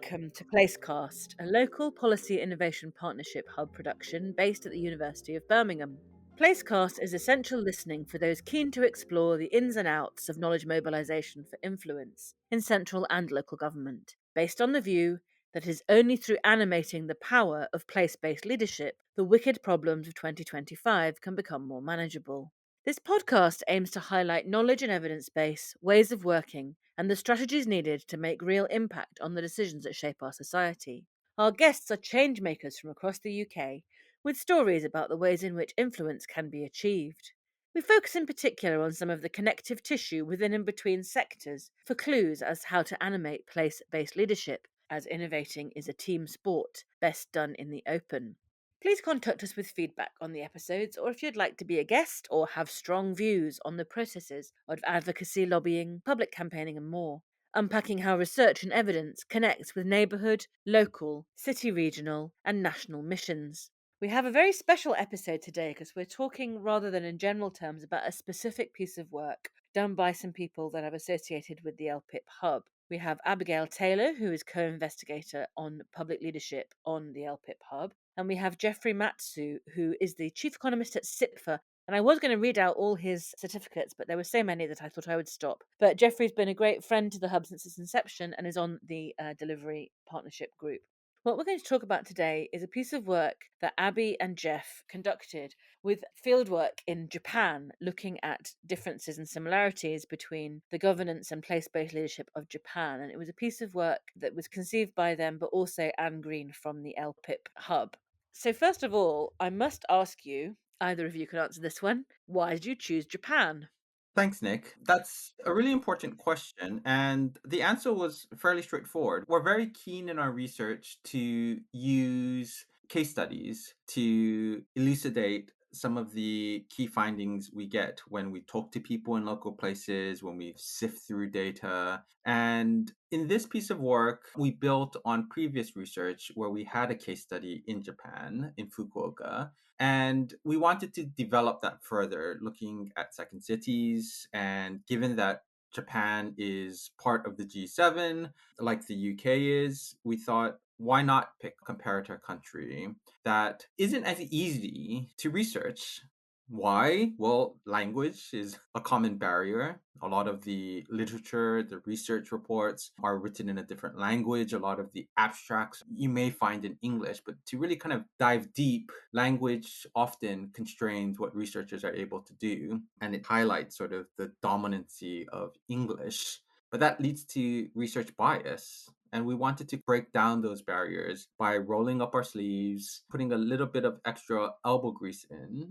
Welcome to Placecast, a local policy innovation partnership hub production based at the University of Birmingham. Placecast is essential listening for those keen to explore the ins and outs of knowledge mobilisation for influence in central and local government, based on the view that it is only through animating the power of place-based leadership the wicked problems of 2025 can become more manageable. This podcast aims to highlight knowledge and evidence base, ways of working, and the strategies needed to make real impact on the decisions that shape our society. Our guests are change makers from across the UK, with stories about the ways in which influence can be achieved. We focus in particular on some of the connective tissue within and between sectors for clues as to how to animate place-based leadership, as innovating is a team sport, best done in the open. Please contact us with feedback on the episodes, or if you'd like to be a guest or have strong views on the processes of advocacy, lobbying, public campaigning, and more. Unpacking how research and evidence connects with neighbourhood, local, city regional, and national missions. We have a very special episode today because we're talking rather than in general terms about a specific piece of work done by some people that are associated with the LPIP hub. We have Abigail Taylor, who is co-investigator on public leadership on the LPIP hub, and we have Jeff Matsu, who is the chief economist at CIPFA. And I was going to read out all his certificates, but there were so many that I thought I would stop. But Jeffrey's been a great friend to the hub since its inception and is on the delivery partnership group. What we're going to talk about today is a piece of work that Abby and Jeff conducted with fieldwork in Japan, looking at differences and similarities between the governance and place-based leadership of Japan. And it was a piece of work that was conceived by them, but also Anne Green from the LPIP hub. So first of all, I must ask you, either of you can answer this one, why did you choose Japan? Thanks, Nick. That's a really important question. And the answer was fairly straightforward. We're very keen in our research to use case studies to elucidate some of the key findings we get when we talk to people in local places, when we sift through data. And in this piece of work, we built on previous research where we had a case study in Japan, in Fukuoka, and we wanted to develop that further, looking at second cities. And given that Japan is part of the G7, like the UK is, we thought, why not pick a comparator country that isn't as easy to research? Why? Well, language is a common barrier. A lot of the literature, the research reports are written in a different language. A lot of the abstracts you may find in English, but to really kind of dive deep, language often constrains what researchers are able to do. And it highlights sort of the dominancy of English. But that leads to research bias. And we wanted to break down those barriers by rolling up our sleeves, putting a little bit of extra elbow grease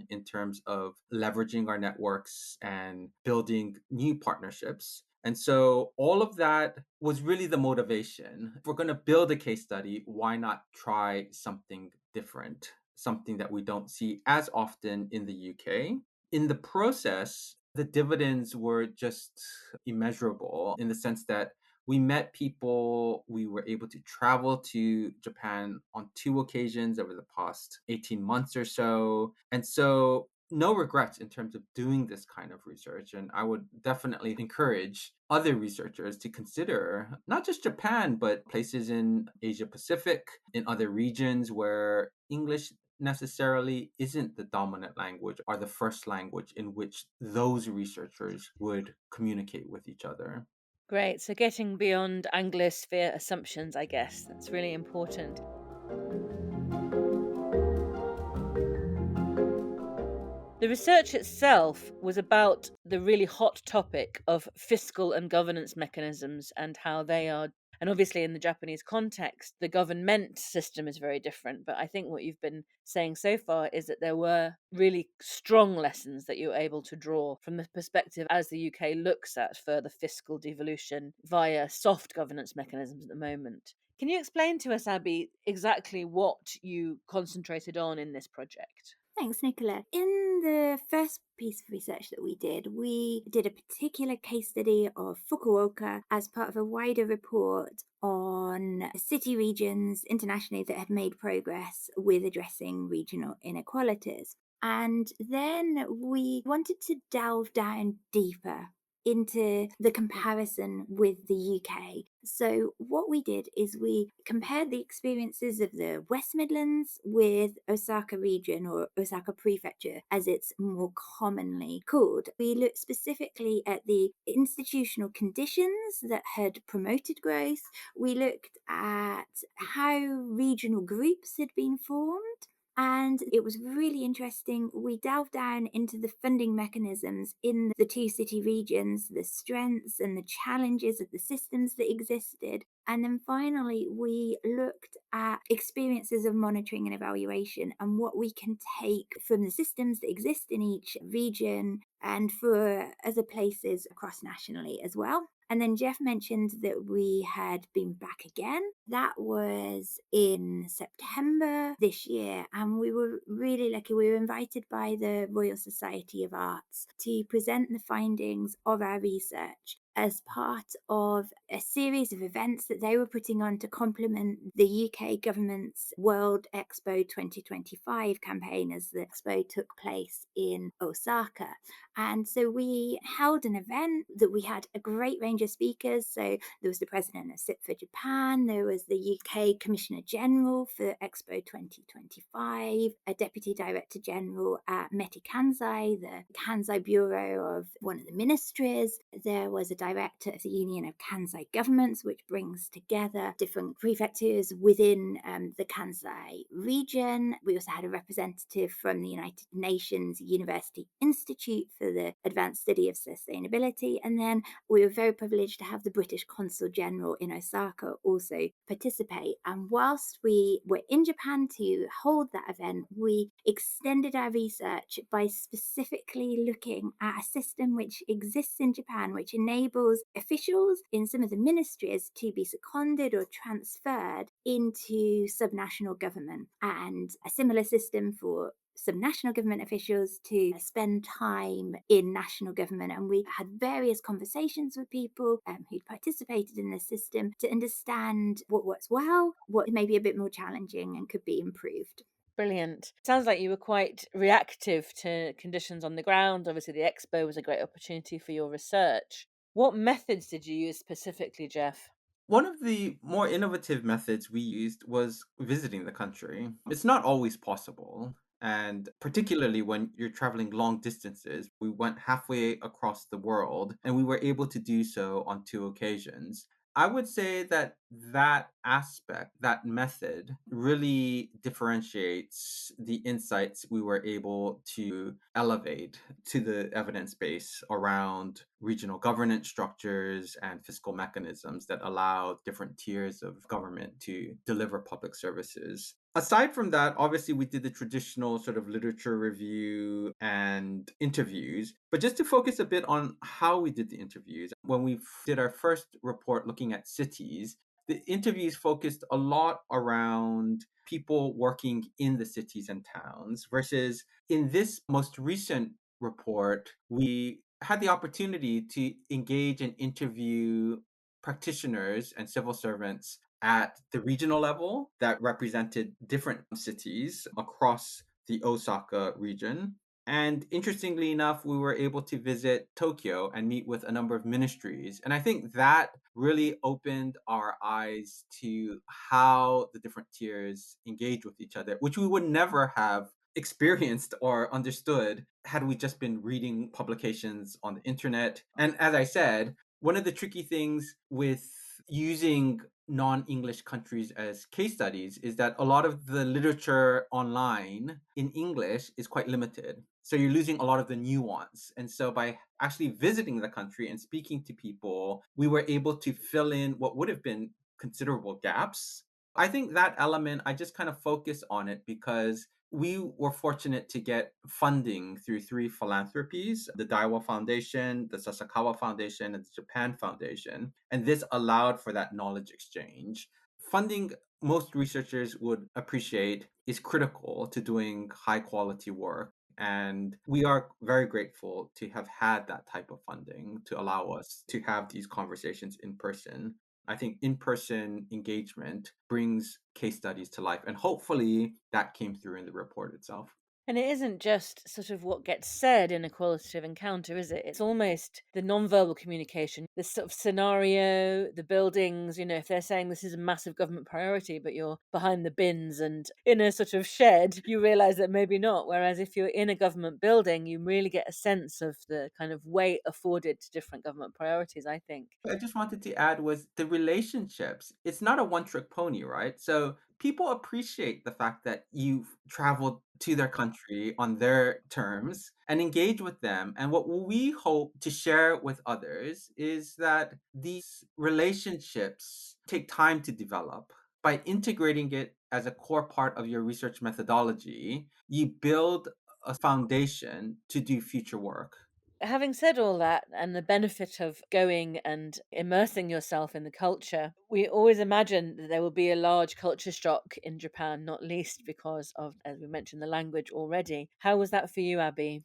in terms of leveraging our networks and building new partnerships. And so all of that was really the motivation. If we're going to build a case study, why not try something different, something that we don't see as often in the UK? In the process, the dividends were just immeasurable in the sense that we met people, we were able to travel to Japan on 2 occasions over the past 18 months or so. And so no regrets in terms of doing this kind of research. And I would definitely encourage other researchers to consider not just Japan, but places in Asia Pacific, in other regions where English necessarily isn't the dominant language or the first language in which those researchers would communicate with each other. Great. So getting beyond Anglosphere assumptions, I guess. That's really important. The research itself was about the really hot topic of fiscal and governance mechanisms and how they are. And obviously, in the Japanese context, the government system is very different. But I think what you've been saying so far is that there were really strong lessons that you were able to draw from the perspective as the UK looks at further fiscal devolution via soft governance mechanisms at the moment. Can you explain to us, Abby, exactly what you concentrated on in this project? Thanks, Nicola. In the first piece of research that we did a particular case study of Fukuoka as part of a wider report on city regions internationally that had made progress with addressing regional inequalities. And then we wanted to delve down deeper into the comparison with the UK. So, what we did is we compared the experiences of the West Midlands with Osaka region, or Osaka prefecture as it's more commonly called. We looked specifically at the institutional conditions that had promoted growth. We looked at how regional groups had been formed. And it was really interesting. We delved down into the funding mechanisms in the two city regions, the strengths and the challenges of the systems that existed. And then finally, we looked at experiences of monitoring and evaluation and what we can take from the systems that exist in each region and for other places across nationally as well. And then Jeff mentioned that we had been back again. That was in September this year, and we were really lucky. We were invited by the Royal Society of Arts to present the findings of our research as part of a series of events that they were putting on to complement the UK government's World Expo 2025 campaign as the expo took place in Osaka. And so we held an event that we had a great range of speakers. So there was the president of CIPFA Japan, there was the UK Commissioner General for Expo 2025, a Deputy Director General at Meti Kansai, the Kansai Bureau of one of the ministries. There was a director of the Union of Kansai Governments, which brings together different prefectures within the Kansai region. We also had a representative from the United Nations University Institute for the Advanced Study of Sustainability. And then we were very privileged to have the British Consul General in Osaka also participate. And whilst we were in Japan to hold that event, we extended our research by specifically looking at a system which exists in Japan, which enables officials in some of the ministries to be seconded or transferred into subnational government, and a similar system for some national government officials to spend time in national government. And we had various conversations with people who'd participated in this system to understand what works well, what may be a bit more challenging and could be improved. Brilliant. Sounds like you were quite reactive to conditions on the ground. Obviously, the expo was a great opportunity for your research. What methods did you use specifically, Jeff? One of the more innovative methods we used was visiting the country. It's not always possible. And particularly when you're traveling long distances, we went halfway across the world and we were able to do so on two occasions. I would say that that aspect, that method, really differentiates the insights we were able to elevate to the evidence base around regional governance structures and fiscal mechanisms that allow different tiers of government to deliver public services. Aside from that, obviously, we did the traditional sort of literature review and interviews. But just to focus a bit on how we did the interviews, when we did our first report looking at cities, the interviews focused a lot around people working in the cities and towns, versus in this most recent report, we had the opportunity to engage and interview practitioners and civil servants at the regional level that represented different cities across the Osaka region. And interestingly enough, we were able to visit Tokyo and meet with a number of ministries. And I think that really opened our eyes to how the different tiers engage with each other, which we would never have experienced or understood had we just been reading publications on the internet. And as I said, one of the tricky things with using non-English countries as case studies is that a lot of the literature online in English is quite limited. So you're losing a lot of the nuance. And so by actually visiting the country and speaking to people, we were able to fill in what would have been considerable gaps. I think that element, I just kind of focus on it because we were fortunate to get funding through three philanthropies: the Daiwa Foundation, the Sasakawa Foundation, and the Japan Foundation. And this allowed for that knowledge exchange. Funding, most researchers would appreciate, is critical to doing high quality work. And we are very grateful to have had that type of funding to allow us to have these conversations in person. I think in person engagement brings case studies to life. And hopefully that came through in the report itself. And it isn't just sort of what gets said in a qualitative encounter, is it? It's almost the non-verbal communication, the sort of scenario, the buildings, if they're saying this is a massive government priority, but you're behind the bins and in a sort of shed, you realise that maybe not. Whereas if you're in a government building, you really get a sense of the kind of weight afforded to different government priorities, I think. I just wanted to add was the relationships. It's not a one trick pony, right? So people appreciate the fact that you've traveled to their country on their terms and engage with them. And what we hope to share with others is that these relationships take time to develop. By integrating it as a core part of your research methodology, you build a foundation to do future work. Having said all that and the benefit of going and immersing yourself in the culture, we always imagine that there will be a large culture shock in Japan, not least because of, as we mentioned, the language already. How was that for you, Abby?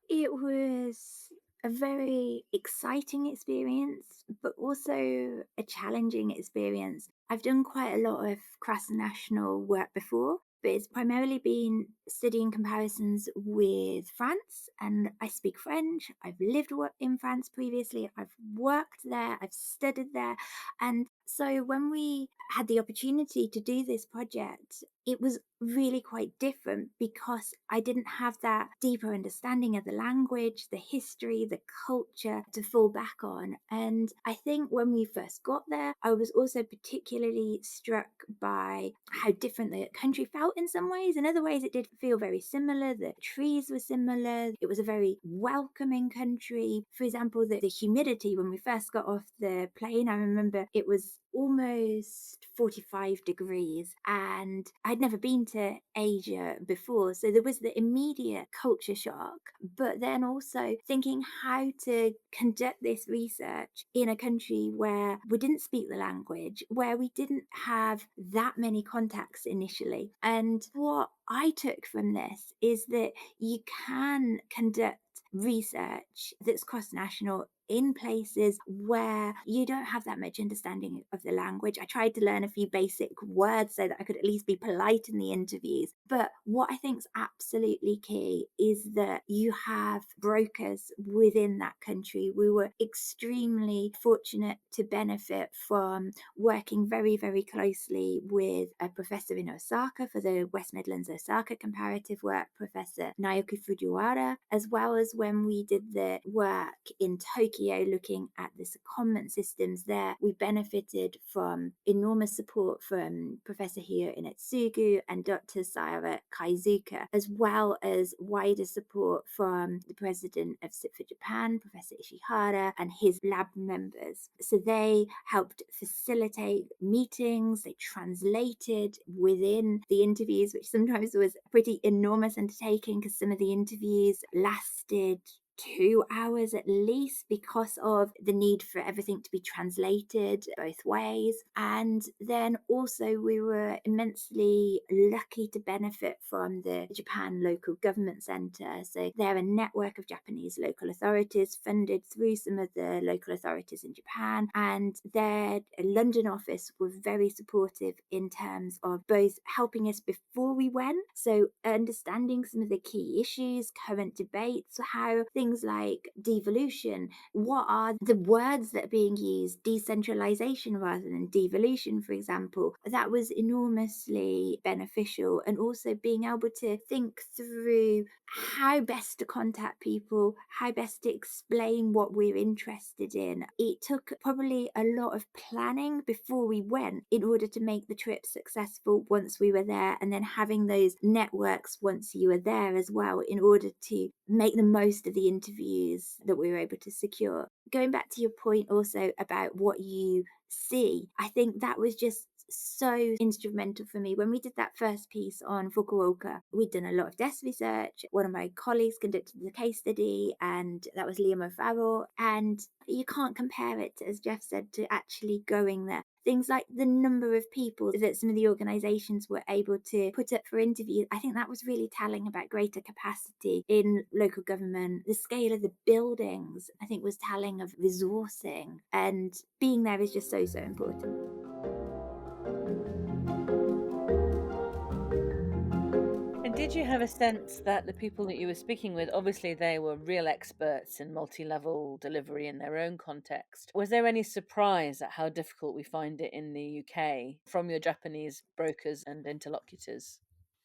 It was a very exciting experience, but also a challenging experience. I've done quite a lot of cross national work before, but it's primarily been studying comparisons with France, and I speak French. I've lived in France previously, I've worked there, I've studied there. And so when we had the opportunity to do this project, it was really quite different because I didn't have that deeper understanding of the language, the history, the culture to fall back on. And I think when we first got there, I was also particularly struck by how different the country felt in some ways. In other ways, it did feel very similar. The trees were similar. It was a very welcoming country. For example, the humidity when we first got off the plane, I remember it was almost 45 degrees, and I'd never been to Asia before, so there was the immediate culture shock, but then also thinking how to conduct this research in a country where we didn't speak the language, where we didn't have that many contacts initially. And what I took from this is that you can conduct research that's cross national in places where you don't have that much understanding of the language. I tried to learn a few basic words so that I could at least be polite in the interviews. But what I think is absolutely key is that you have brokers within that country. We were extremely fortunate to benefit from working very, very closely with a professor in Osaka for the West Midlands Osaka comparative work, Professor Naoki Fujiwara, as well as when we did the work in Tokyo looking at the secondment systems there. We benefited from enormous support from Professor Hiro Inetsugu and Dr. Sayara Kaizuka, as well as wider support from the president of CIPFA Japan, Professor Ishihara, and his lab members. So they helped facilitate meetings, they translated within the interviews, which sometimes was a pretty enormous undertaking because some of the interviews lasted 2 hours at least because of the need for everything to be translated both ways. And then also, we were immensely lucky to benefit from the Japan Local Government Centre. So, they're a network of Japanese local authorities funded through some of the local authorities in Japan, and their London office were very supportive in terms of both helping us before we went, so understanding some of the key issues, current debates, how things like devolution, what are the words that are being used, decentralisation rather than devolution, for example. That was enormously beneficial, and also being able to think through how best to contact people, how best to explain what we're interested in. It took probably a lot of planning before we went in order to make the trip successful once we were there, and then having those networks once you were there as well in order to make the most of the interviews that we were able to secure. Going back to your point also about what you see, I think that was just so instrumental for me. When we did that first piece on Fukuoka, we'd done a lot of desk research. One of my colleagues conducted the case study, and that was Liam O'Farrell. And you can't compare it, as Jeff said, to actually going there. Things like the number of people that some of the organisations were able to put up for interviews, I think that was really telling about greater capacity in local government. The scale of the buildings, I think, was telling of resourcing, and being there is just so, so important. did you have a sense that the people that you were speaking with, obviously they were real experts in multi-level delivery in their own context? Was there any surprise at how difficult we find it in the UK from your Japanese brokers and interlocutors?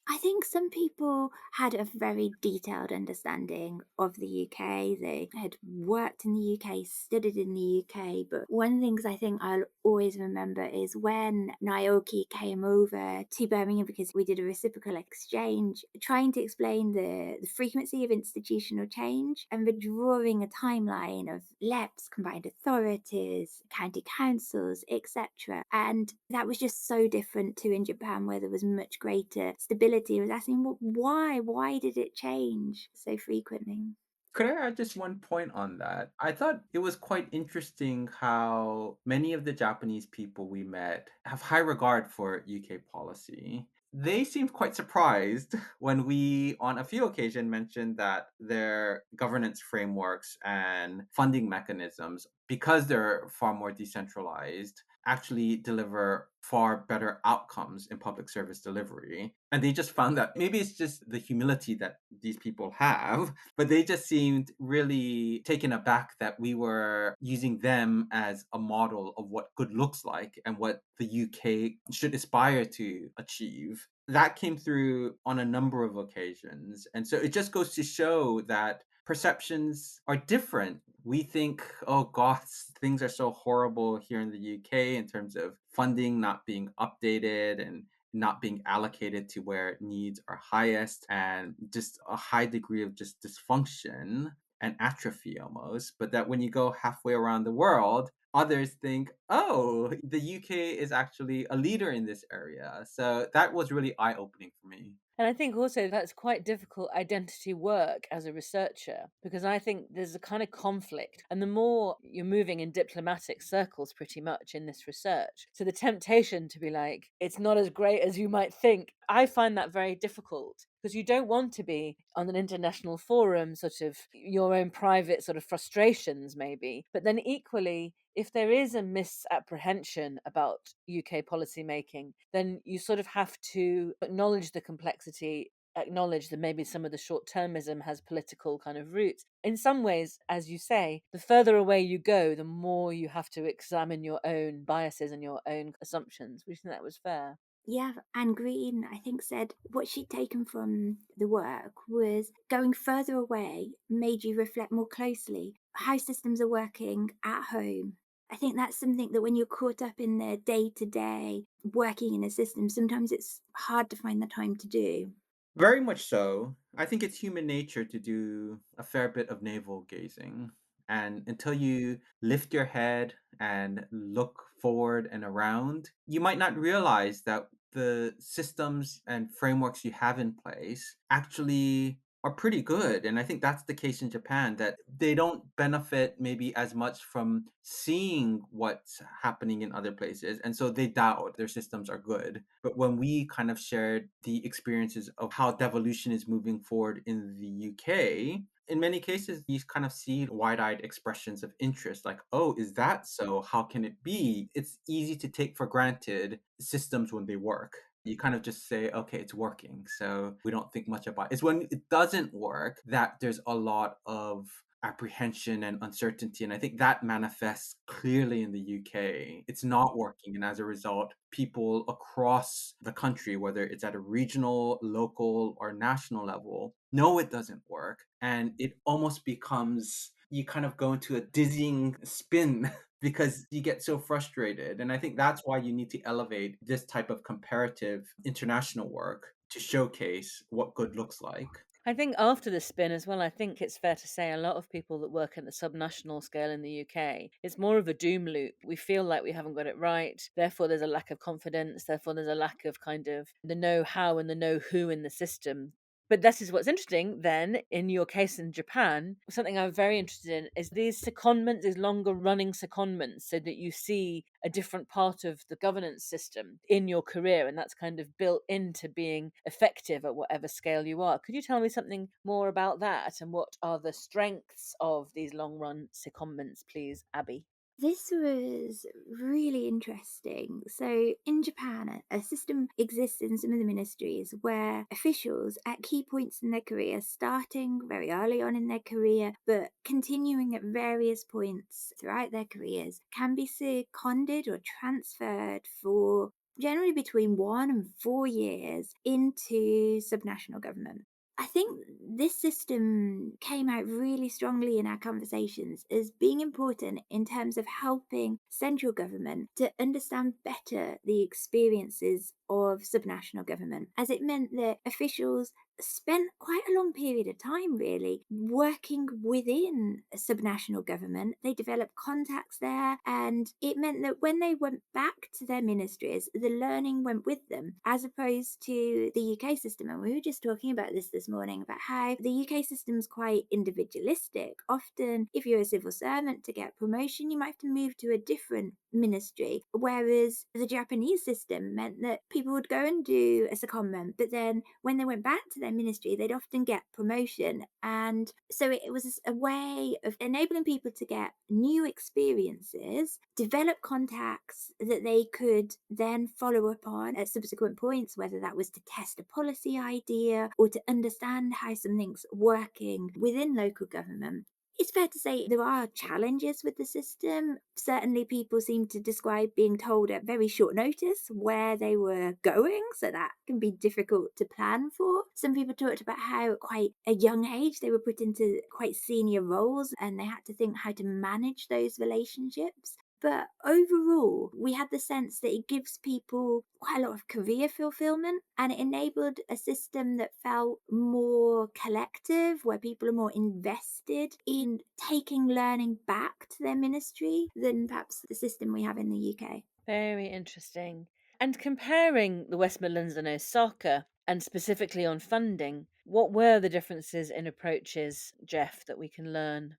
I think some people had a very detailed understanding of the UK. They had worked in the UK, studied in the UK. But one of the things I think I'll always remember is when Naoki came over to Birmingham because we did a reciprocal exchange, trying to explain the frequency of institutional change and the drawing a timeline of LEPs, combined authorities, county councils, etc. And that was just so different to in Japan, where there was much greater stability. I was asking, well, why? Why did it change so frequently? Could I add just one point on that? I thought it was quite interesting how many of the Japanese people we met have high regard for UK policy. They seemed quite surprised when we, on a few occasions, mentioned that their governance frameworks and funding mechanisms, because they're far more decentralized, actually deliver far better outcomes in public service delivery. And they just found that maybe it's just the humility that these people have, but they just seemed really taken aback that we were using them as a model of what good looks like and what the UK should aspire to achieve. That came through on a number of occasions. And so it just goes to show that perceptions are different. We think, oh gosh, things are so horrible here in the UK in terms of funding not being updated and not being allocated to where needs are highest, and just a high degree of just dysfunction and atrophy almost. But that when you go halfway around the world, others think, oh, the UK is actually a leader in this area. So that was really eye opening for me. And I think also that's quite difficult identity work as a researcher, because I think there's a kind of conflict. And the more you're moving in diplomatic circles, pretty much in this research, so the temptation to be like, it's not as great as you might think, I find that very difficult. Because you don't want to be on an international forum, sort of your own private sort of frustrations, maybe. But then equally, if there is a misapprehension about UK policy making, then you sort of have to acknowledge the complexity, acknowledge that maybe some of the short termism has political kind of roots. In some ways, as you say, the further away you go, the more you have to examine your own biases and your own assumptions. Would you think that was fair? Yeah, Anne Green, I think, said what she'd taken from the work was going further away made you reflect more closely how systems are working at home. I think that's something that when you're caught up in the day to day working in a system, sometimes it's hard to find the time to do. Very much so. I think it's human nature to do a fair bit of navel gazing. And until you lift your head and look forward and around, you might not realize that the systems and frameworks you have in place actually are pretty good. And I think that's the case in Japan, that they don't benefit maybe as much from seeing what's happening in other places. And so they doubt their systems are good. But when we kind of shared the experiences of how devolution is moving forward in the UK, in many cases, you kind of see wide eyed expressions of interest like, oh, is that so? How can it be? It's easy to take for granted systems when they work. You kind of just say, okay, it's working. So we don't think much about it. It's when it doesn't work that there's a lot of apprehension and uncertainty. And I think that manifests clearly in the UK. It's not working. And as a result, people across the country, whether it's at a regional, local, or national level, know it doesn't work. And it almost becomes, you kind of go into a dizzying spin because you get so frustrated. And I think that's why you need to elevate this type of comparative international work to showcase what good looks like. I think after the spin as well, I think it's fair to say a lot of people that work at the subnational scale in the UK, it's more of a doom loop. We feel like we haven't got it right. Therefore, there's a lack of confidence. Therefore, there's a lack of kind of the know how and the know who in the system. But this is what's interesting then in your case in Japan. Something I'm very interested in is these secondments, these longer running secondments, so that you see a different part of the governance system in your career. And that's kind of built into being effective at whatever scale you are. Could you tell me something more about that and what are the strengths of these long run secondments, please, Abby? This was really interesting. So, in Japan, a system exists in some of the ministries where officials at key points in their career, starting very early on in their career, but continuing at various points throughout their careers, can be seconded or transferred for generally between 1 and 4 years into subnational government. I think this system came out really strongly in our conversations as being important in terms of helping central government to understand better the experiences of subnational government, as it meant that officials spent quite a long period of time really working within a subnational government. They developed contacts there, and it meant that when they went back to their ministries, the learning went with them, as opposed to the UK system. And we were just talking about this morning about how the UK system is quite individualistic. Often, if you're a civil servant, to get promotion, you might have to move to a different ministry, whereas the Japanese system meant that people would go and do a secondment, but then when they went back to their ministry, they'd often get promotion. And so it was a way of enabling people to get new experiences, develop contacts that they could then follow up on at subsequent points, whether that was to test a policy idea or to understand how something's working within local government. It's fair to say there are challenges with the system. Certainly, people seem to describe being told at very short notice where they were going, so that can be difficult to plan for. Some people talked about how, at quite a young age, they were put into quite senior roles and they had to think how to manage those relationships. But overall, we had the sense that it gives people quite a lot of career fulfillment, and it enabled a system that felt more collective, where people are more invested in taking learning back to their ministry than perhaps the system we have in the UK. Very interesting. And comparing the West Midlands and Osaka, and specifically on funding, what were the differences in approaches, Jeff, that we can learn?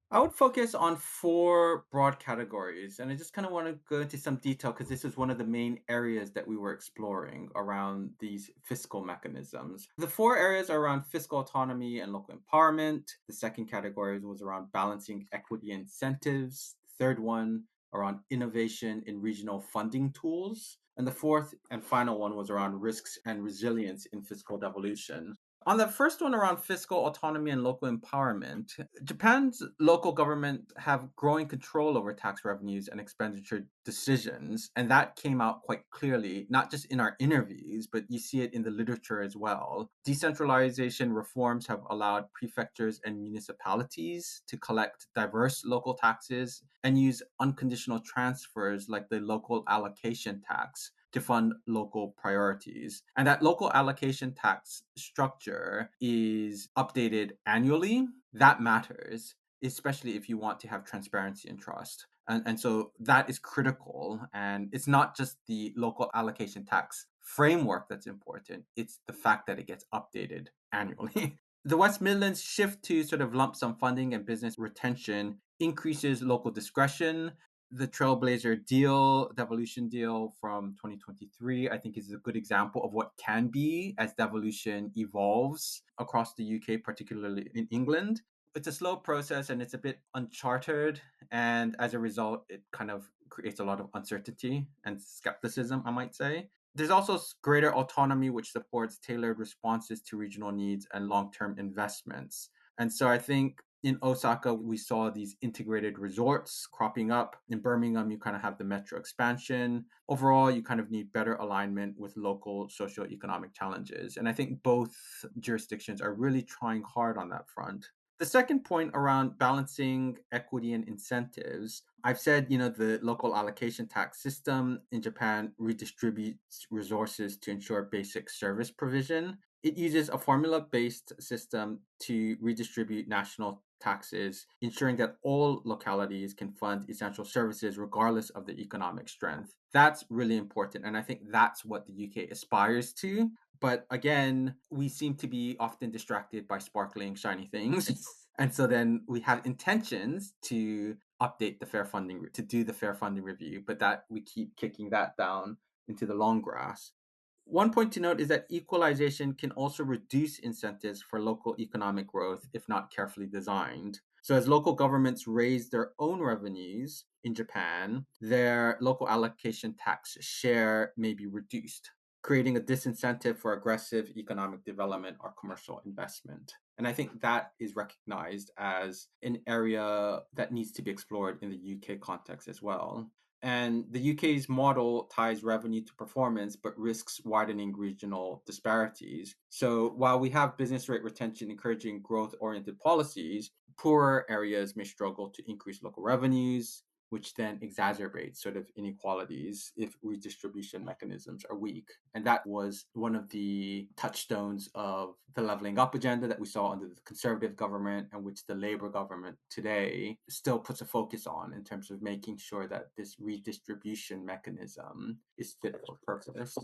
I would focus on four broad categories, and I just kind of want to go into some detail because this is one of the main areas that we were exploring around these fiscal mechanisms. The four areas are around fiscal autonomy and local empowerment. The second category was around balancing equity incentives. The third one around innovation in regional funding tools. And the fourth and final one was around risks and resilience in fiscal devolution. On the first one around fiscal autonomy and local empowerment, Japan's local government have growing control over tax revenues and expenditure decisions, and that came out quite clearly, not just in our interviews, but you see it in the literature as well. Decentralization reforms have allowed prefectures and municipalities to collect diverse local taxes and use unconditional transfers like the local allocation tax to fund local priorities. And that local allocation tax structure is updated annually. That matters, especially if you want to have transparency and trust. And so that is critical. And it's not just the local allocation tax framework that's important, it's the fact that it gets updated annually. The West Midlands shift to sort of lump sum funding and business retention increases local discretion. The Trailblazer deal, devolution deal from 2023, I think is a good example of what can be as devolution evolves across the UK, particularly in England. It's a slow process and it's a bit uncharted. And as a result, it kind of creates a lot of uncertainty and skepticism, I might say. There's also greater autonomy, which supports tailored responses to regional needs and long term investments. And so I think in Osaka, we saw these integrated resorts cropping up. In Birmingham, you kind of have the metro expansion. Overall, you kind of need better alignment with local socioeconomic challenges. And I think both jurisdictions are really trying hard on that front. The second point around balancing equity and incentives, I've said, the local allocation tax system in Japan redistributes resources to ensure basic service provision. It uses a formula based system to redistribute national taxes, ensuring that all localities can fund essential services regardless of the economic strength. That's really important. And I think that's what the UK aspires to. But again, we seem to be often distracted by sparkling, shiny things. And so then we have intentions to update the fair funding, to do the fair funding review, but that we keep kicking that down into the long grass. One point to note is that equalization can also reduce incentives for local economic growth if not carefully designed. So as local governments raise their own revenues in Japan, their local allocation tax share may be reduced, creating a disincentive for aggressive economic development or commercial investment. And I think that is recognized as an area that needs to be explored in the UK context as well. And the UK's model ties revenue to performance, but risks widening regional disparities. So while we have business rate retention encouraging growth oriented policies, poorer areas may struggle to increase local revenues, which then exacerbates sort of inequalities if redistribution mechanisms are weak. And that was one of the touchstones of the leveling up agenda that we saw under the conservative government, and which the Labour government today still puts a focus on in terms of making sure that this redistribution mechanism is fit for purpose.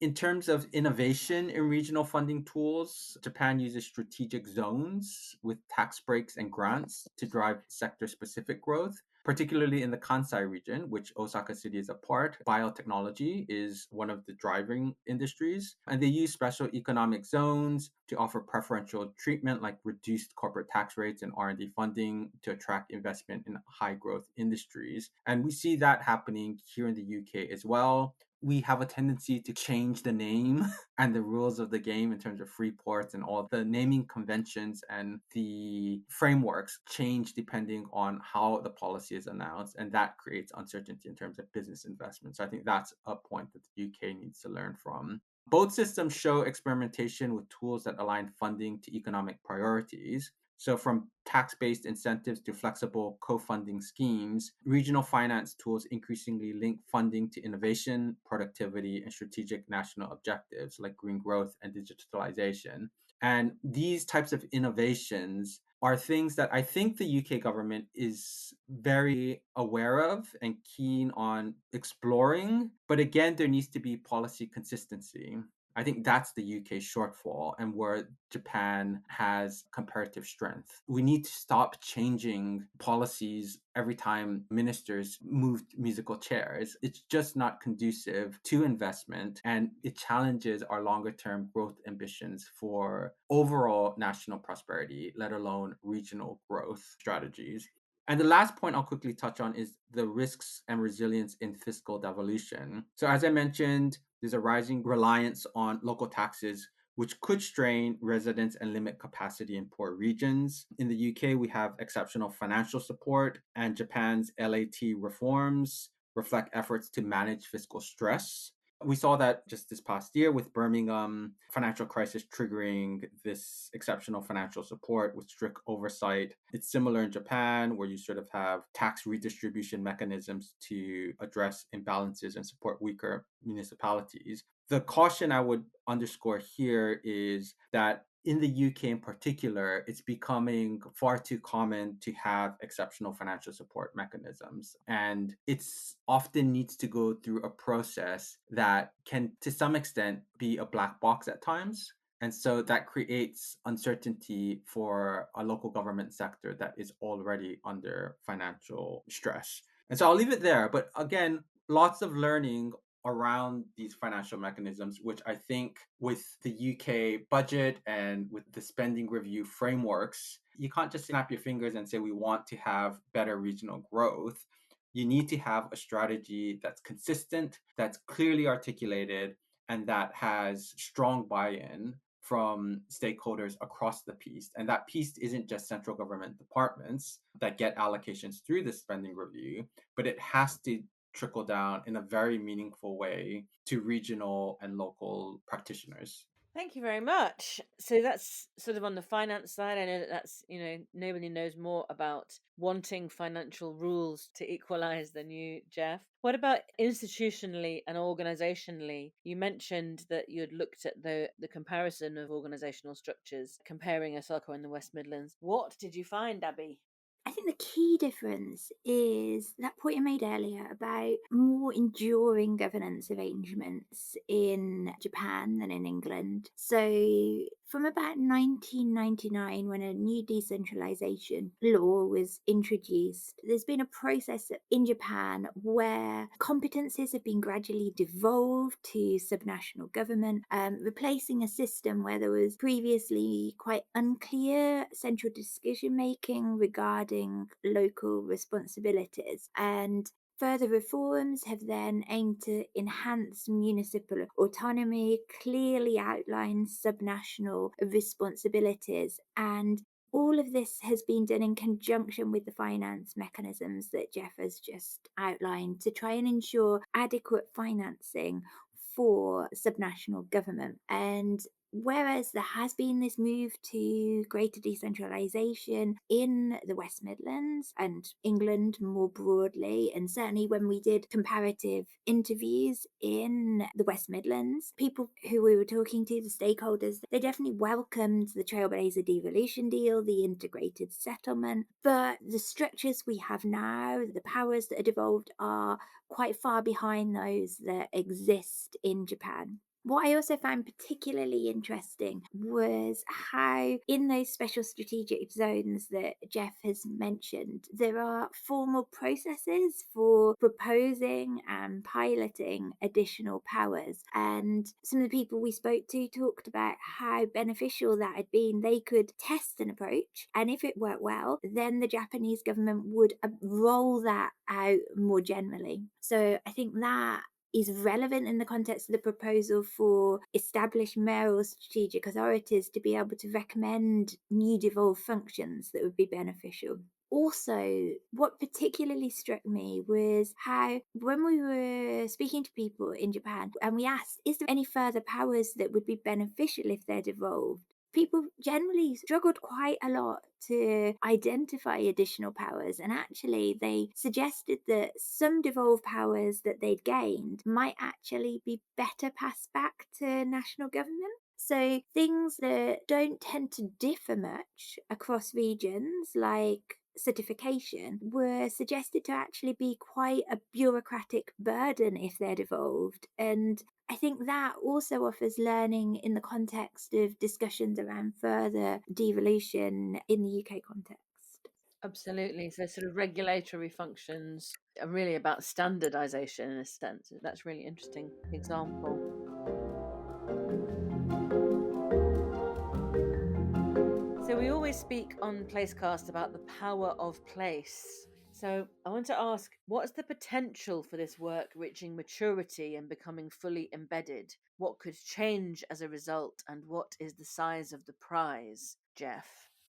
In terms of innovation in regional funding tools, Japan uses strategic zones with tax breaks and grants to drive sector specific growth. Particularly in the Kansai region, which Osaka City is a part, biotechnology is one of the driving industries. And they use special economic zones to offer preferential treatment like reduced corporate tax rates and R&D funding to attract investment in high growth industries. And we see that happening here in the UK as well. We have a tendency to change the name and the rules of the game in terms of free ports, and all the naming conventions and the frameworks change depending on how the policy is announced, and that creates uncertainty in terms of business investment. So I think that's a point that the UK needs to learn from. Both systems show experimentation with tools that align funding to economic priorities. So, from tax based incentives to flexible co funding schemes, regional finance tools increasingly link funding to innovation, productivity, and strategic national objectives like green growth and digitalization. And these types of innovations are things that I think the UK government is very aware of and keen on exploring. But again, there needs to be policy consistency. I think that's the UK shortfall and where Japan has comparative strength. We need to stop changing policies every time ministers move musical chairs. It's just not conducive to investment, and it challenges our longer term growth ambitions for overall national prosperity, let alone regional growth strategies. And the last point I'll quickly touch on is the risks and resilience in fiscal devolution. So, as I mentioned, there's a rising reliance on local taxes, which could strain residents and limit capacity in poor regions. In the UK, we have exceptional financial support, and Japan's LAT reforms reflect efforts to manage fiscal stress. We saw that just this past year with Birmingham financial crisis triggering this exceptional financial support with strict oversight. It's similar in Japan, where you sort of have tax redistribution mechanisms to address imbalances and support weaker municipalities. The caution I would underscore here is that in the UK in particular, it's becoming far too common to have exceptional financial support mechanisms. And it's often needs to go through a process that can, to some extent, be a black box at times. And so that creates uncertainty for a local government sector that is already under financial stress. And so I'll leave it there. But again, lots of learning around these financial mechanisms, which I think with the UK budget and with the spending review frameworks, you can't just snap your fingers and say we want to have better regional growth. You need to have a strategy that's consistent, that's clearly articulated, and that has strong buy in from stakeholders across the piece. And that piece isn't just central government departments that get allocations through the spending review, but it has to trickle down in a very meaningful way to regional and local practitioners. Thank you very much. So that's sort of on the finance side. I know that that's, nobody knows more about wanting financial rules to equalize than you, Jeff. What about institutionally and organizationally? You mentioned that you had looked at the comparison of organizational structures, comparing Osaka and the West Midlands. What did you find, Abby? I think the key difference is that point I made earlier about more enduring governance arrangements in Japan than in England. So, from about 1999, when a new decentralization law was introduced, there's been a process in Japan where competencies have been gradually devolved to subnational government, replacing a system where there was previously quite unclear central decision making regarding local responsibilities. And further reforms have then aimed to enhance municipal autonomy, clearly outline subnational responsibilities, and all of this has been done in conjunction with the finance mechanisms that Jeff has just outlined to try and ensure adequate financing for subnational government. And whereas there has been this move to greater decentralisation in the West Midlands and England more broadly, and certainly when we did comparative interviews in the West Midlands, people who we were talking to, the stakeholders, they definitely welcomed the Trailblazer devolution deal, the integrated settlement. But the structures we have now, the powers that are devolved, are quite far behind those that exist in Japan. What I also found particularly interesting was how, in those special strategic zones that Jeff has mentioned, there are formal processes for proposing and piloting additional powers. And some of the people we spoke to talked about how beneficial that had been. They could test an approach, and if it worked well, then the Japanese government would roll that out more generally. So I think that is relevant in the context of the proposal for established mayoral strategic authorities to be able to recommend new devolved functions that would be beneficial. Also, what particularly struck me was how, when we were speaking to people in Japan and we asked, is there any further powers that would be beneficial if they're devolved? People generally struggled quite a lot to identify additional powers, and actually, they suggested that some devolved powers that they'd gained might actually be better passed back to national government. So, things that don't tend to differ much across regions, like certification, were suggested to actually be quite a bureaucratic burden if they're devolved. And I think that also offers learning in the context of discussions around further devolution in the UK context. Absolutely. So, sort of regulatory functions are really about standardization in a sense. That's really interesting example. So, we always speak on Placecast about the power of place. So, I want to ask, what's the potential for this work reaching maturity and becoming fully embedded? What could change as a result, and what is the size of the prize, Jeff?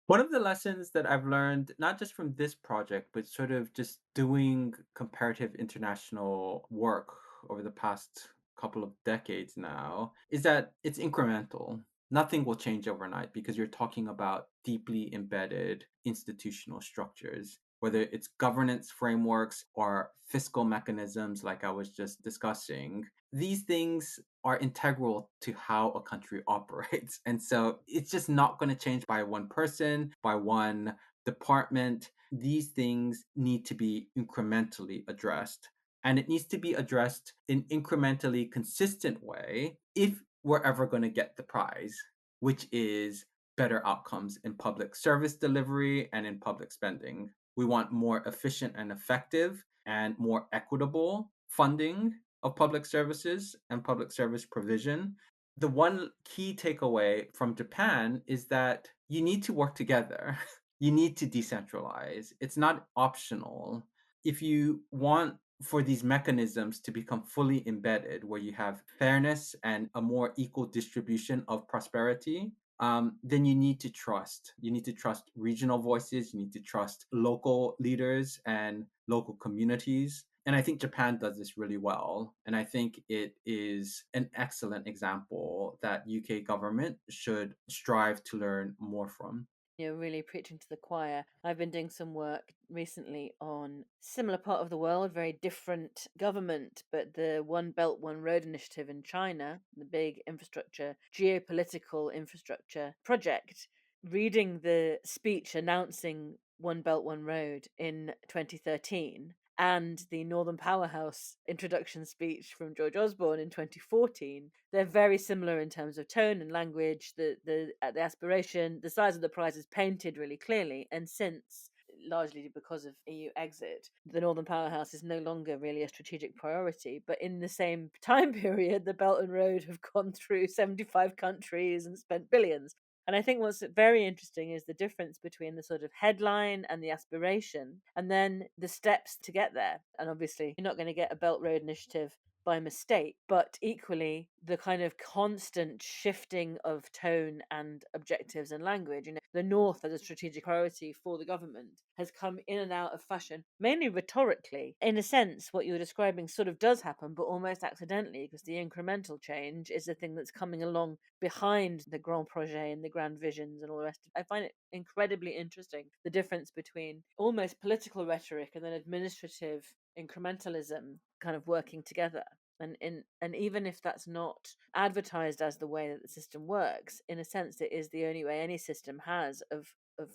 One of the lessons that I've learned, not just from this project, but sort of just doing comparative international work over the past couple of decades now, is that it's incremental. Nothing will change overnight because you're talking about deeply embedded institutional structures, whether it's governance frameworks or fiscal mechanisms, like I was just discussing. These things are integral to how a country operates. And so it's just not going to change by one person, by one department. These things need to be incrementally addressed. And it needs to be addressed in incrementally consistent way if we're ever going to get the prize, which is better outcomes in public service delivery and in public spending. We want more efficient and effective and more equitable funding of public services and public service provision. The one key takeaway from Japan is that you need to work together. You need to decentralize. It's not optional. If you want for these mechanisms to become fully embedded, where you have fairness and a more equal distribution of prosperity, then you need to trust. You need to trust regional voices. You need to trust local leaders and local communities. And I think Japan does this really well. And I think it is an excellent example that UK government should strive to learn more from. You're really preaching to the choir. I've been doing some work recently on similar part of the world, very different government, but the One Belt, One Road initiative in China, the big infrastructure, geopolitical infrastructure project. Reading the speech announcing One Belt, One Road in 2013 and the Northern Powerhouse introduction speech from George Osborne in 2014, they're very similar in terms of tone and language. The aspiration, the size of the prize is painted really clearly. And since, largely because of EU exit, the Northern Powerhouse is no longer really a strategic priority. But in the same time period, the Belt and Road have gone through 75 countries and spent billions. And I think what's very interesting is the difference between the sort of headline and the aspiration, and then the steps to get there. And obviously, you're not going to get a Belt Road Initiative by mistake, but equally the kind of constant shifting of tone and objectives and language. The North as a strategic priority for the government has come in and out of fashion, mainly rhetorically. In a sense, what you were describing sort of does happen, but almost accidentally, because the incremental change is the thing that's coming along behind the grand projet and the grand visions and all the rest. I find it incredibly interesting, the difference between almost political rhetoric and then administrative incrementalism kind of working together. And even if that's not advertised as the way that the system works, in a sense it is the only way any system has of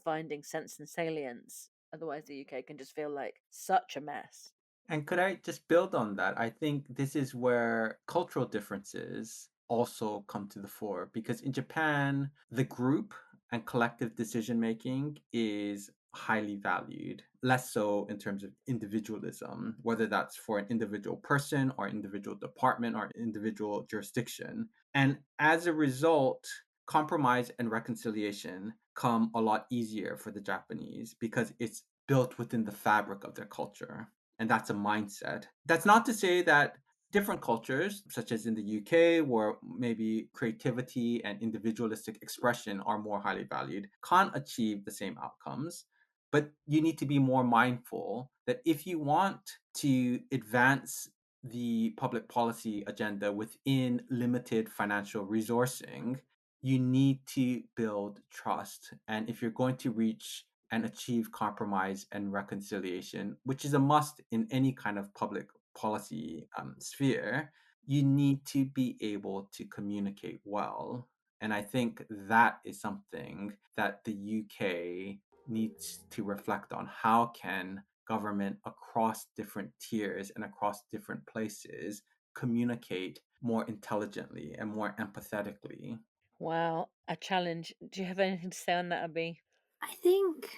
finding sense and salience. Otherwise the UK can just feel like such a mess. And could I just build on that? I think this is where cultural differences also come to the fore, because in Japan, the group and collective decision making is highly valued, less so in terms of individualism, whether that's for an individual person or individual department or individual jurisdiction. And as a result, compromise and reconciliation come a lot easier for the Japanese because it's built within the fabric of their culture. And that's a mindset. That's not to say that different cultures, such as in the UK, where maybe creativity and individualistic expression are more highly valued, can't achieve the same outcomes. But you need to be more mindful that if you want to advance the public policy agenda within limited financial resourcing, you need to build trust. And if you're going to reach and achieve compromise and reconciliation, which is a must in any kind of public policy sphere, you need to be able to communicate well. And I think that is something that the UK needs to reflect on. How can government across different tiers and across different places communicate more intelligently and more empathetically? Wow, a challenge. Do you have anything to say on that, Abby? I think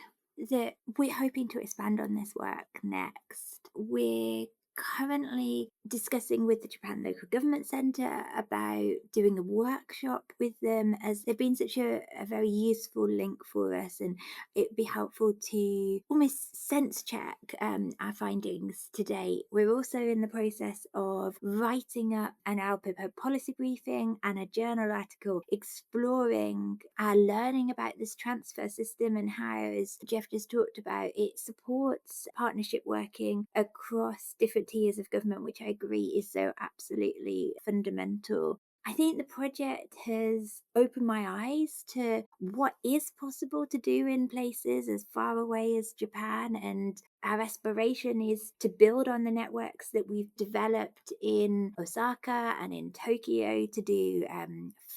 that we're hoping to expand on this work next. We're currently discussing with the Japan Local Government Centre about doing a workshop with them, as they've been such a very useful link for us, and it'd be helpful to almost sense check our findings to date. We're also in the process of writing up an LPIP policy briefing and a journal article exploring our learning about this transfer system and how, as Jeff just talked about, it supports partnership working across different tiers of government, which I agree is so absolutely fundamental. I think the project has opened my eyes to what is possible to do in places as far away as Japan. And our aspiration is to build on the networks that we've developed in Osaka and in Tokyo to do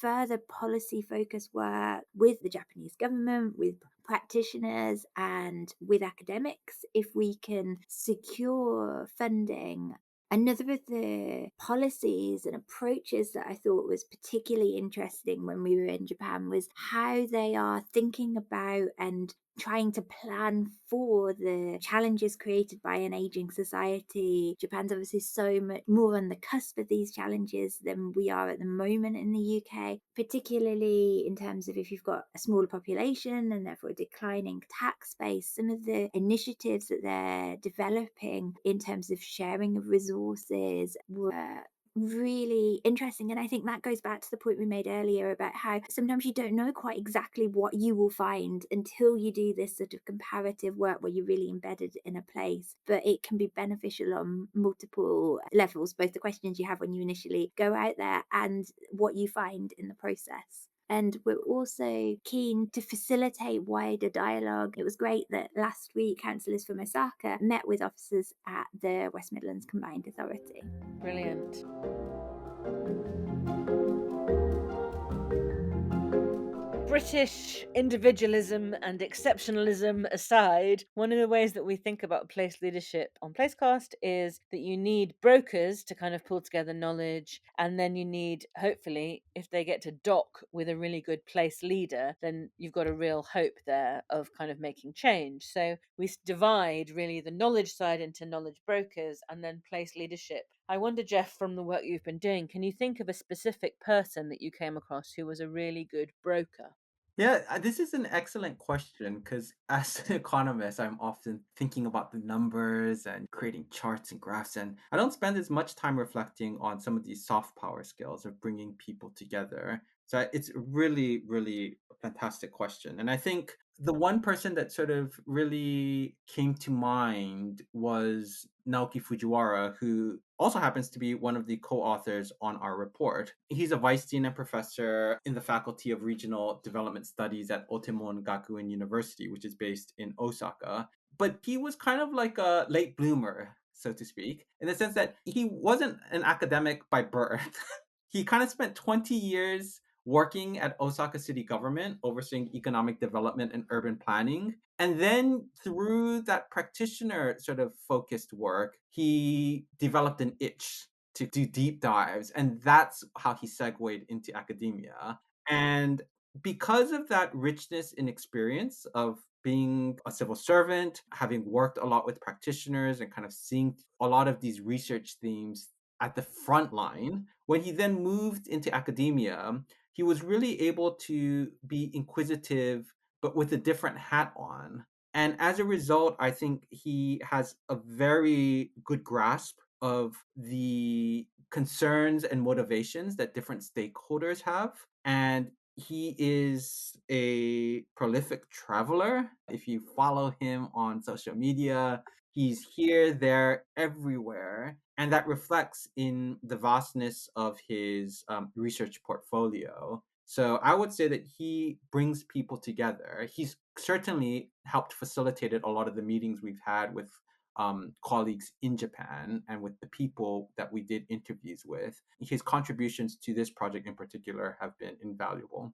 further policy focused work with the Japanese government, with practitioners, and with academics if we can secure funding. Another of the policies and approaches that I thought was particularly interesting when we were in Japan was how they are thinking about and trying to plan for the challenges created by an aging society. Japan's obviously so much more on the cusp of these challenges than we are at the moment in the UK, particularly in terms of if you've got a smaller population and therefore a declining tax base. Some of the initiatives that they're developing in terms of sharing of resources were really interesting. And I think that goes back to the point we made earlier about how sometimes you don't know quite exactly what you will find until you do this sort of comparative work where you're really embedded in a place. But it can be beneficial on multiple levels, both the questions you have when you initially go out there and what you find in the process. And we're also keen to facilitate wider dialogue. It was great that last week councillors from Osaka met with officers at the West Midlands Combined Authority. Brilliant. British individualism and exceptionalism aside, one of the ways that we think about place leadership on Placecast is that you need brokers to kind of pull together knowledge, and then you need, hopefully, if they get to dock with a really good place leader, then you've got a real hope there of kind of making change. So we divide really the knowledge side into knowledge brokers and then place leadership. I wonder, Jeff, from the work you've been doing, can you think of a specific person that you came across who was a really good broker? Yeah, this is an excellent question because as an economist, I'm often thinking about the numbers and creating charts and graphs, and I don't spend as much time reflecting on some of these soft power skills of bringing people together. So it's really, really a fantastic question. And I think the one person that sort of really came to mind was Naoki Fujiwara, who also happens to be one of the co-authors on our report. He's a vice dean and professor in the Faculty of Regional Development Studies at Otemon Gakuen University, which is based in Osaka. But he was kind of like a late bloomer, so to speak, in the sense that he wasn't an academic by birth. He kind of spent 20 years working at Osaka city government, overseeing economic development and urban planning. And then through that practitioner sort of focused work, he developed an itch to do deep dives. And that's how he segued into academia. And because of that richness in experience of being a civil servant, having worked a lot with practitioners and kind of seeing a lot of these research themes at the front line, when he then moved into academia, he was really able to be inquisitive, but with a different hat on. And as a result, I think he has a very good grasp of the concerns and motivations that different stakeholders have. And he is a prolific traveler. If you follow him on social media, he's here, there, everywhere. And that reflects in the vastness of his research portfolio. So I would say that he brings people together. He's certainly helped facilitate a lot of the meetings we've had with colleagues in Japan and with the people that we did interviews with. His contributions to this project in particular have been invaluable.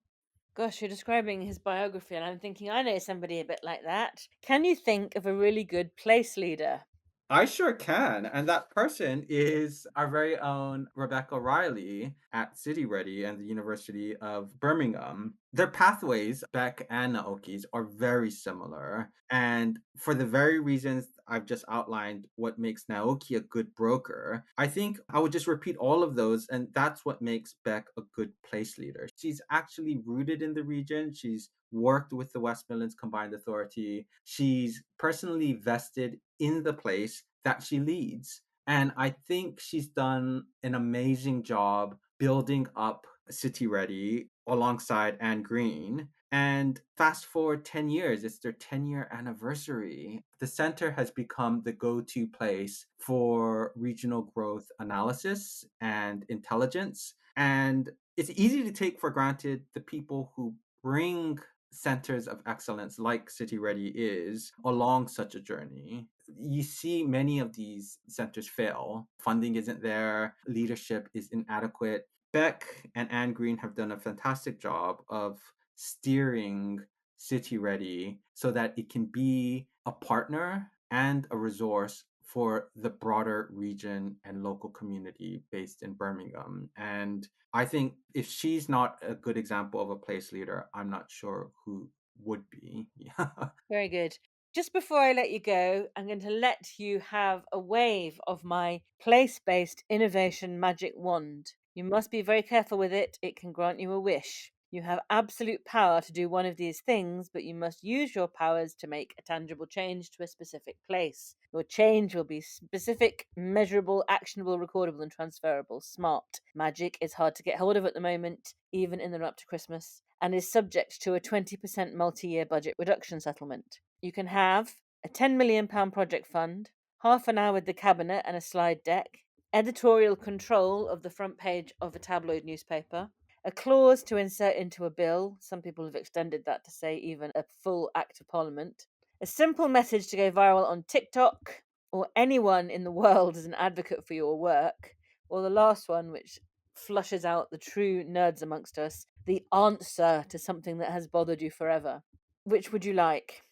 Gosh, you're describing his biography, and I'm thinking, I know somebody a bit like that. Can you think of a really good place leader? I sure can. And that person is our very own Rebecca Riley at City-REDI and the University of Birmingham. Their pathways, Beck and Naoki's, are very similar. And for the very reasons I've just outlined, what makes Naoki a good broker, I think I would just repeat all of those. And that's what makes Beck a good place leader. She's actually rooted in the region. She's worked with the West Midlands Combined Authority. She's personally vested in the place that she leads. And I think she's done an amazing job building up City-REDI alongside Anne Green. And fast forward 10 years, it's their 10-year anniversary. The center has become the go to place for regional growth analysis and intelligence. And it's easy to take for granted the people who bring centers of excellence like City-REDI is along such a journey. You see many of these centers fail. Funding isn't there, leadership is inadequate. Beck and Anne Green have done a fantastic job of steering City-REDI so that it can be a partner and a resource for the broader region and local community based in Birmingham. And I think if she's not a good example of a place leader, I'm not sure who would be. Yeah. Very good. Just before I let you go, I'm going to let you have a wave of my place based innovation magic wand. You must be very careful with it, it can grant you a wish. You have absolute power to do one of these things, but you must use your powers to make a tangible change to a specific place. Your change will be specific, measurable, actionable, recordable, and transferable. Smart. Magic is hard to get hold of at the moment, even in the run up to Christmas, and is subject to a 20% multi year budget reduction settlement. You can have a £10 million project fund, half an hour with the cabinet and a slide deck, editorial control of the front page of a tabloid newspaper, a clause to insert into a bill. Some people have extended that to say even a full act of parliament. A simple message to go viral on TikTok, or anyone in the world as an advocate for your work. Or the last one, which flushes out the true nerds amongst us the answer to something that has bothered you forever. Which would you like?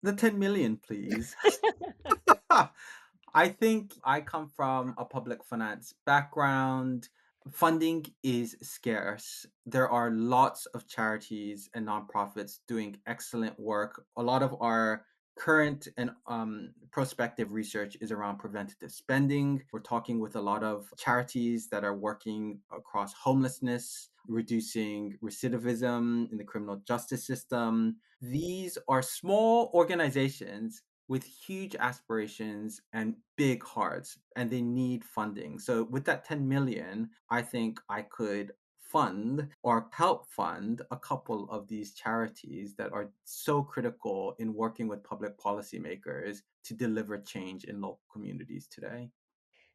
The 10 million, please. I think I come from a public finance background. Funding is scarce. There are lots of charities and nonprofits doing excellent work. A lot of our current and prospective research is around preventative spending. We're talking with a lot of charities that are working across homelessness, reducing recidivism in the criminal justice system. These are small organizations with huge aspirations and big hearts, and they need funding. So with that 10 million, I think I could fund or help fund a couple of these charities that are so critical in working with public policymakers to deliver change in local communities today.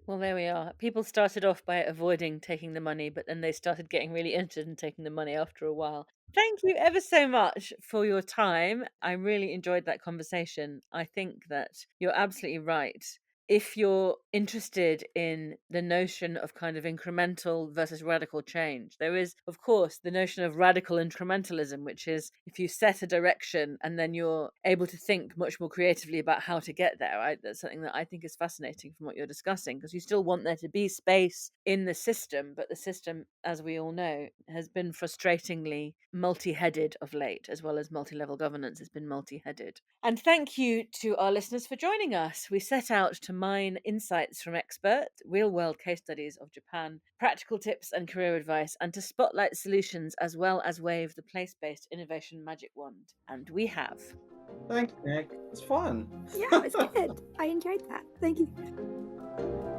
Well, there we are. People started off by avoiding taking the money, but then they started getting really interested in taking the money after a while. Thank you ever so much for your time. I really enjoyed that conversation. I think that you're absolutely right. If you're interested in the notion of kind of incremental versus radical change, there is, of course, the notion of radical incrementalism, which is if you set a direction and then you're able to think much more creatively about how to get there. Right? That's something that I think is fascinating from what you're discussing, because you still want there to be space in the system, but the system, as we all know, has been frustratingly multi headed of late, as well as multi level governance has been multi headed. And thank you to our listeners for joining us. We set out to mine insights from experts, real world case studies of Japan, practical tips and career advice, and to spotlight solutions as well as wave the place based innovation magic wand. And we have. Thanks, Nick. It's fun. Yeah, it was good. I enjoyed that. Thank you.